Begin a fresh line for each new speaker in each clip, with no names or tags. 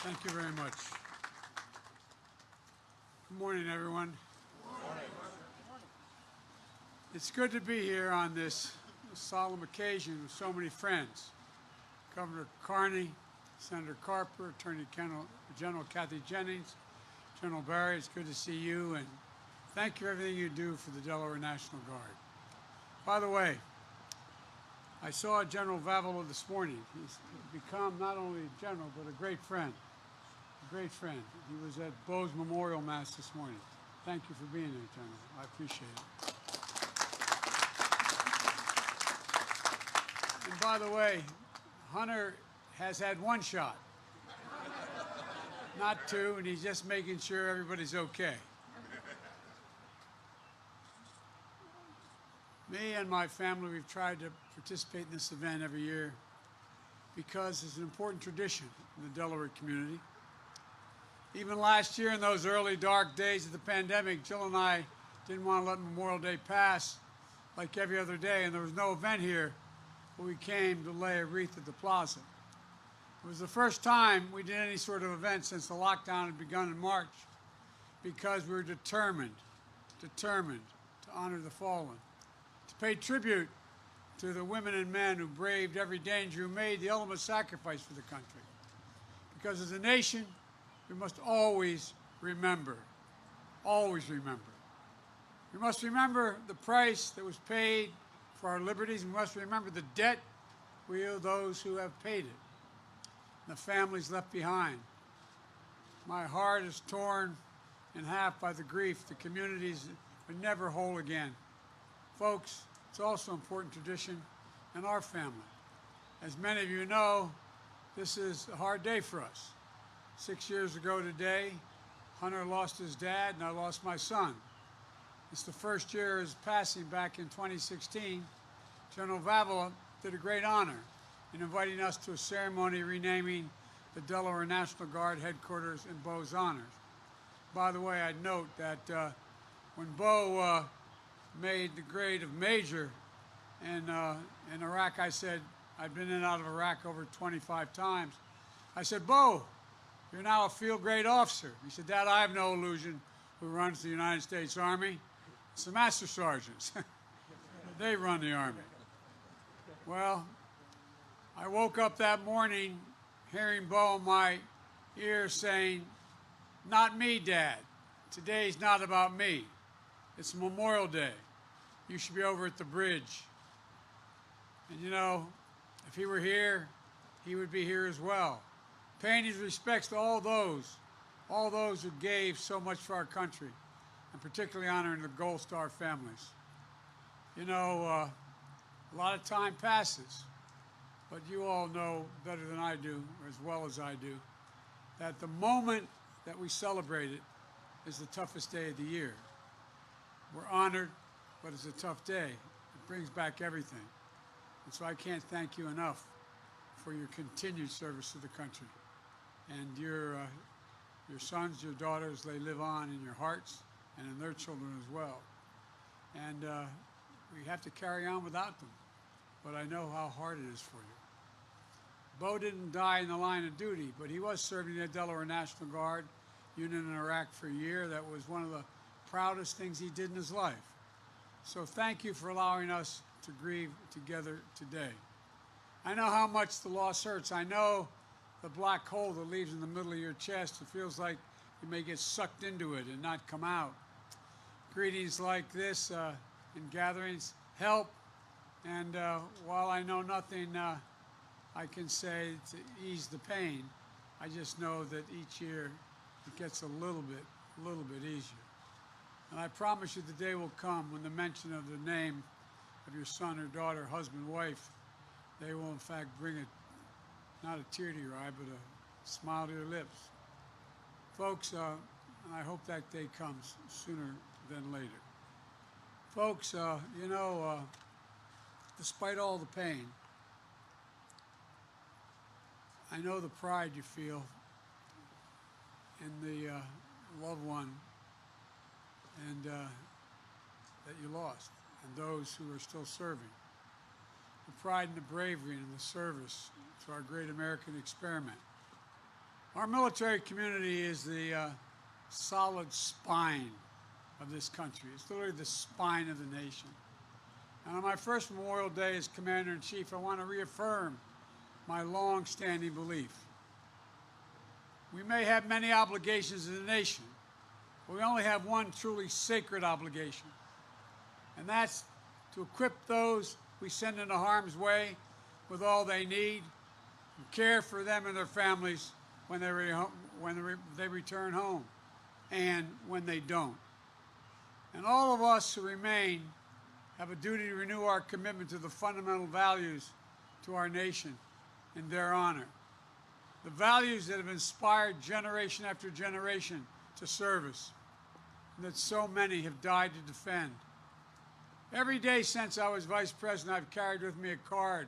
Thank you very much. Good morning, everyone.
Good morning.
It's good to be here on this solemn occasion with so many friends. Governor Carney, Senator Carper, Attorney General Kathy Jennings, General Barry, it's good to see you, and thank you for everything you do for the Delaware National Guard. By the way, I saw General Vavilow this morning. He's become not only a general, but a great friend. A great friend. He was at Bo's Memorial Mass this morning. Thank you for being there, General. I appreciate it. And by the way, Hunter has had one shot, not two, and he's just making sure everybody's okay. Me and my family, we've tried to participate in this event every year because it's an important tradition in the Delaware community. Even last year, in those early dark days of the pandemic, Jill and I didn't want to let Memorial Day pass like every other day, and there was no event here, but we came to lay a wreath at the plaza. It was the first time we did any sort of event since the lockdown had begun in March, because we were determined to honor the fallen, to pay tribute to the women and men who braved every danger, who made the ultimate sacrifice for the country. Because as a nation, we must always remember, always remember. We must remember the price that was paid for our liberties. We must remember the debt we owe those who have paid it, and the families left behind. My heart is torn in half by the grief. The communities are never whole again. Folks, it's also an important tradition in our family. As many of you know, this is a hard day for us. 6 years ago today, Hunter lost his dad and I lost my son. It's the first year of his passing back in 2016. General Vavilow did a great honor in inviting us to a ceremony renaming the Delaware National Guard headquarters in Bo's honors. By the way, I'd note that when Bo made the grade of major in Iraq, I said, I'd been in and out of Iraq over 25 times. I said, Bo, you're now a field grade officer. He said, Dad, I have no illusion who runs the United States Army. It's the master sergeants. They run the Army. Well, I woke up that morning hearing Bo in my ear saying, not me, Dad. Today's not about me. It's Memorial Day. You should be over at the bridge. And you know, if he were here, he would be here as well. Paying his respects to all those who gave so much for our country, and particularly honoring the Gold Star families. You know, a lot of time passes, but you all know better than I do, or as well as I do, that the moment that we celebrate it is the toughest day of the year. We're honored, but it's a tough day. It brings back everything. And so I can't thank you enough for your continued service to the country. And your sons, your daughters, they live on in your hearts and in their children as well. And we have to carry on without them. But I know how hard it is for you. Bo didn't die in the line of duty, but he was serving in the Delaware National Guard unit in Iraq for a year. That was one of the proudest things he did in his life. So thank you for allowing us to grieve together today. I know how much the loss hurts. I know the black hole that leaves in the middle of your chest. It feels like you may get sucked into it and not come out. Greetings like this in gatherings help. And while I know nothing I can say to ease the pain, I just know that each year it gets a little bit easier. And I promise you the day will come when the mention of the name of your son or daughter, husband, wife, they will in fact bring not a tear to your eye, but a smile to your lips. Folks, I hope that day comes sooner than later. Folks, you know, despite all the pain, I know the pride you feel in the loved one and that you lost, and those who are still serving. The pride and the bravery and the service to our great American experiment. Our military community is the solid spine of this country. It's literally the spine of the nation. And on my first Memorial Day as Commander-in-Chief, I want to reaffirm my long-standing belief. We may have many obligations as a nation, but we only have one truly sacred obligation, and that's to equip those we send into harm's way with all they need and care for them and their families when they return home and when they don't. And all of us who remain have a duty to renew our commitment to the fundamental values to our nation in their honor. The values that have inspired generation after generation to service, and that so many have died to defend. Every day since I was Vice President, I've carried with me a card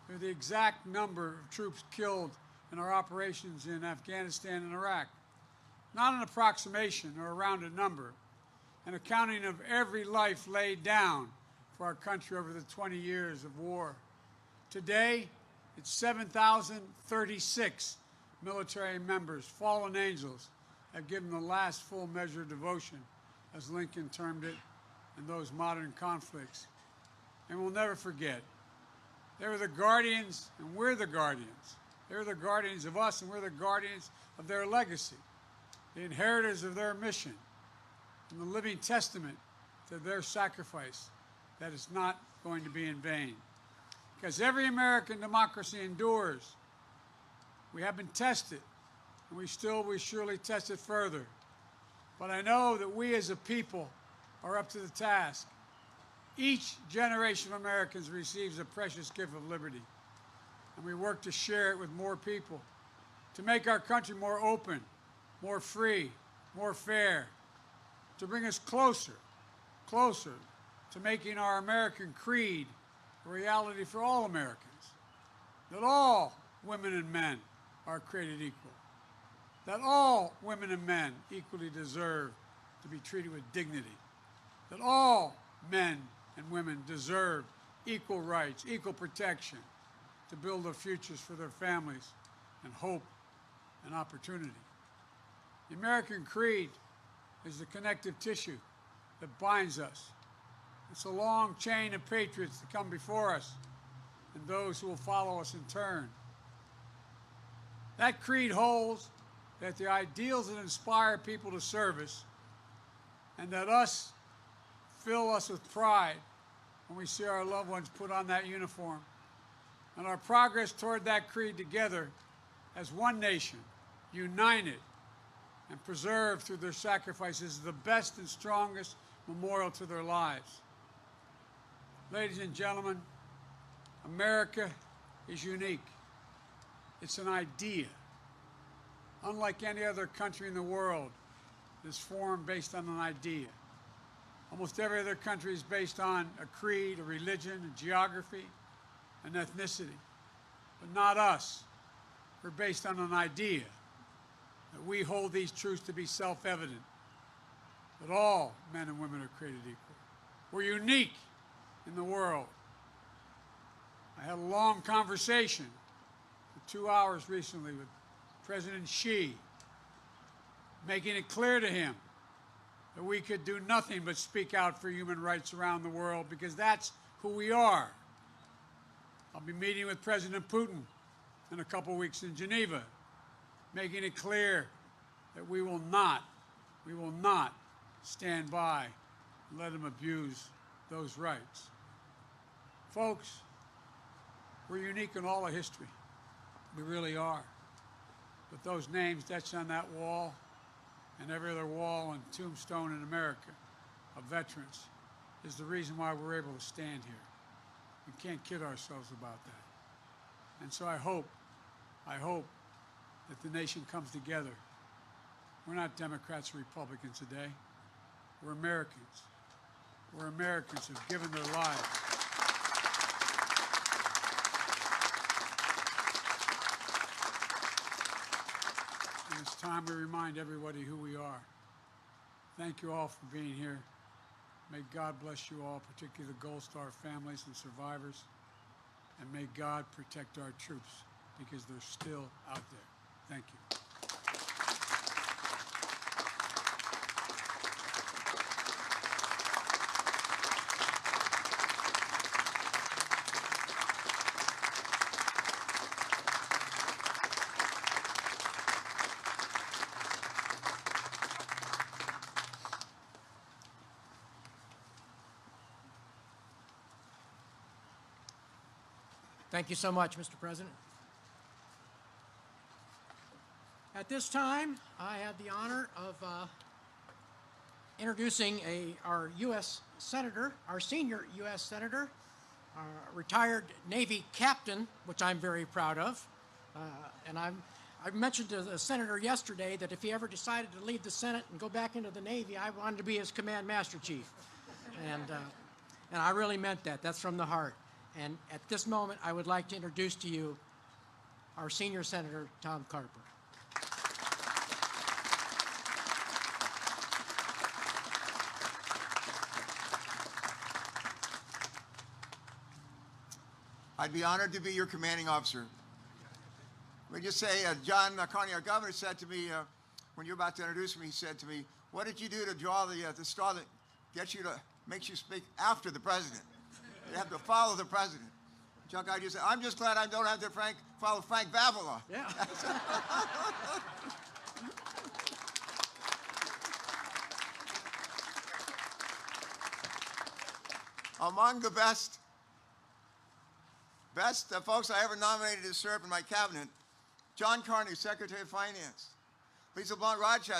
with the exact number of troops killed in our operations in Afghanistan and Iraq. Not an approximation or a rounded number, an accounting of every life laid down for our country over the 20 years of war. Today, it's 7,036 military members, fallen angels, have given the last full measure of devotion, as Lincoln termed it, in those modern conflicts. And we'll never forget. They were the guardians, and we're the guardians. They're the guardians of us, and we're the guardians of their legacy, the inheritors of their mission, and the living testament to their sacrifice that is not going to be in vain. Because every American democracy endures. We have been tested, and we surely test it further. But I know that we as a people are up to the task. Each generation of Americans receives a precious gift of liberty, and we work to share it with more people, to make our country more open, more free, more fair, to bring us closer to making our American creed a reality for all Americans, that all women and men are created equal, that all women and men equally deserve to be treated with dignity, that all men and women deserve equal rights, equal protection to build their futures for their families and hope and opportunity. The American creed is the connective tissue that binds us. It's a long chain of patriots that come before us and those who will follow us in turn. That creed holds that the ideals that inspire people to service and that fill us with pride when we see our loved ones put on that uniform, and our progress toward that creed together as one nation, united and preserved through their sacrifices, is the best and strongest memorial to their lives. Ladies and gentlemen, America is unique. It's an idea. Unlike any other country in the world, it's formed based on an idea. Almost every other country is based on a creed, a religion, a geography, an ethnicity. But not us. We're based on an idea that we hold these truths to be self-evident, that all men and women are created equal. We're unique in the world. I had a long conversation for 2 hours recently with President Xi, making it clear to him that we could do nothing but speak out for human rights around the world because that's who we are. I'll be meeting with President Putin in a couple weeks in Geneva, making it clear that we will not stand by and let him abuse those rights. Folks, we're unique in all of history. We really are. But those names etched on that wall and every other wall and tombstone in America of veterans is the reason why we're able to stand here. We can't kid ourselves about that. And so I hope that the nation comes together. We're not Democrats or Republicans today. We're Americans. We're Americans who've given their lives. And it's time we remind everybody who we are. Thank you all for being here. May God bless you all, particularly the Gold Star families and survivors. And may God protect our troops because they're still out there. Thank you.
Thank you so much, Mr. President. At this time, I have the honor of introducing our U.S. Senator, our senior U.S. Senator, retired Navy captain, which I'm very proud of. And I mentioned to the senator yesterday that if he ever decided to leave the Senate and go back into the Navy, I wanted to be his command master chief. And I really meant that. That's from the heart. And at this moment, I would like to introduce to you our senior Senator, Tom Carper.
I'd be honored to be your commanding officer. Let me just say, John Carney, our governor, said to me, when you're about to introduce me, he said to me, what did you do to draw the straw that makes you speak after the president? You have to follow the president. Chuck, I just said, I'm just glad I don't have to follow Frank Babala.
Yeah.
Among the best folks I ever nominated to serve in my cabinet, John Carney, Secretary of Finance. Lisa Blunt Rochester,